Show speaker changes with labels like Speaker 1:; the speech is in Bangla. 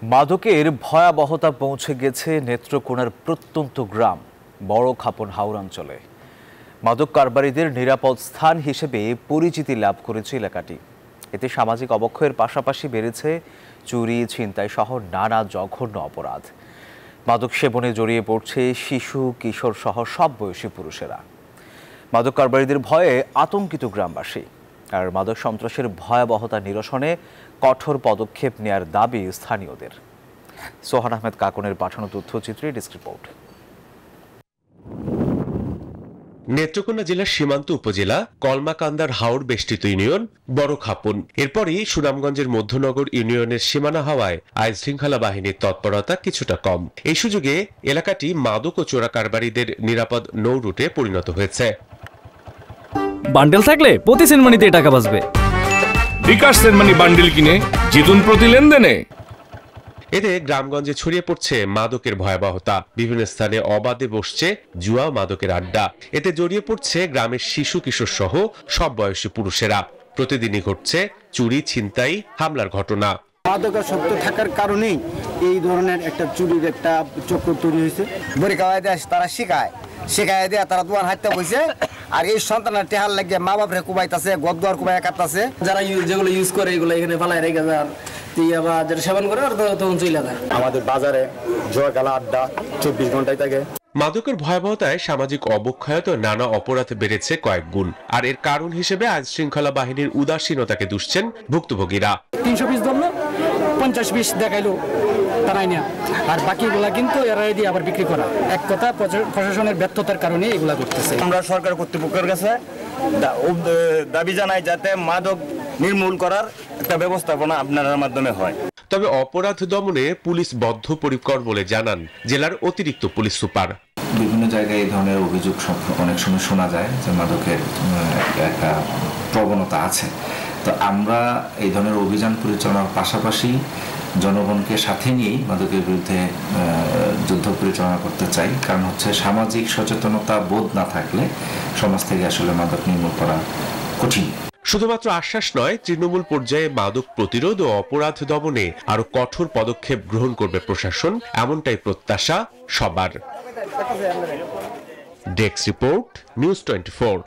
Speaker 1: মাদকের ভয়াবহতা পৌঁছে গেছে নেত্রকোনার প্রত্যন্ত গ্রাম বড় খাপন হাওড়াঞ্চলে। মাদক কারবারিদের নিরাপদ স্থান হিসেবে পরিচিতি লাভ করেছে এলাকাটি। এতে সামাজিক অবক্ষয়ের পাশাপাশি বেড়েছে চুরি, ছিনতাই সহ নানা জঘন্য অপরাধ। মাদক সেবনে জড়িয়ে পড়ছে শিশু, কিশোর সহ সব বয়সী পুরুষেরা। মাদক কারবারিদের ভয়ে আতঙ্কিত গ্রামবাসী। আর মাদক সন্ত্রাসের ভয়াবহতা নিরসনে কঠোর পদক্ষেপ নেয়ার দাবি স্থানীয়দের। সোহান আহমেদ কাকনের পাঠানো তথ্যচিত্রে ডেস্ক রিপোর্ট।
Speaker 2: নেত্রকোনা জেলার সীমান্ত উপজেলা কলমাকান্দার হাওর বেষ্টিত ইউনিয়ন বড় খাপন। এরপরই সুনামগঞ্জের মধ্যনগর ইউনিয়নের সীমানা হওয়ায় আইন শৃঙ্খলা বাহিনীর তৎপরতা কিছুটা কম। এই সুযোগে এলাকাটি মাদক ও চোরা কারবারিদের নিরাপদ নৌ রুটে পরিণত হয়েছে।
Speaker 3: বান্ডেল থাকলে প্রতি সেনমানিতে টাকা বাঁচবে।
Speaker 4: বিকাশ সেনমানি বান্ডেল কিনে জিতুন প্রতি লেনদেনে।
Speaker 2: এতে গ্রামগঞ্জে ছড়িয়ে পড়ছে মাদকের ভয়াবহতা। বিভিন্ন স্থানে অবাধে বসছে জুয়া মাদকের আড্ডা। এতে জড়িয়ে পড়ছে গ্রামের শিশু, কিশোর সহ সব বয়সী পুরুষেরা। প্রতিদিনই ঘটছে চুরি, ছিনতাই, হামলার ঘটনা।
Speaker 5: মাদকের শক্ত থাকার কারণেই এই ধরনের একটা চুরির একটা চক্র তৈরি হয়েছে।
Speaker 6: তারা শিখায় দেয়া তারা দোয়ান হাঁটতে বসে, আর এই সন্তানের টেহার লাগিয়ে মা বাপরে কুবাইতেছে, গদ্দার কুবাই কাটতেছে।
Speaker 7: যারা যেগুলো ইউজ করে এগুলো এখানে ফালাই রেখে যায়, যারা সেবন করে আর তখন চলে যায়।
Speaker 5: আমাদের বাজারে জুয়া খেলা আড্ডা 24 ঘন্টায় থাকে।
Speaker 2: মাদকের ভয়াবহতায় সামাজিক অবক্ষয়ত নানা অপরাধ বেড়েছে কয়েক গুণ। আর এর কারণ হিসেবে আইন শৃঙ্খলা বাহিনীর উদাসীনতাকে দুষছেন ভুক্তভোগীরা।
Speaker 5: 320 ধরলো, 50-20 দেখাইলো তারাই না, আর বাকিগুলা কিন্তু এরাই দিয়ে আবার বিক্রি করা। এক কথা প্রশাসনের ব্যর্থতার কারণে এগুলা করতেছে।
Speaker 6: আমরা সরকার কর্তৃপক্ষের কাছে দাবি জানাই যাতে মাদক নির্মূল করার একটা ব্যবস্থাপনা আপনার মাধ্যমে হয়।
Speaker 2: তবে অপরাধ দমনে পুলিশ বদ্ধপরিকর বলে জানান জেলার অতিরিক্ত পুলিশ সুপার।
Speaker 8: বিভিন্ন জায়গায় এই ধরনের অভিযোগ অনেক সময় শোনা যায় যে মাদকের একটা প্রবণতা আছে। তো আমরা এই ধরনের অভিযান পরিচালনার পাশাপাশি জনগণকে সাথে নিয়েই মাদকের বিরুদ্ধে যুদ্ধ পরিচালনা করতে চাই। কারণ হচ্ছে সামাজিক সচেতনতা বোধ না থাকলে সমাজ থেকে আসলে মাদক নির্মূল করা কঠিন।
Speaker 2: শুধুমাত্র আশ্বাস নয়, তৃণমূল পর্যায়ে মাদক প্রতিরোধ ও অপরাধ দমনে আরো কঠোর পদক্ষেপ গ্রহণ করবে প্রশাসন, এমনটাই প্রত্যাশা সবার। Desk report, news 24।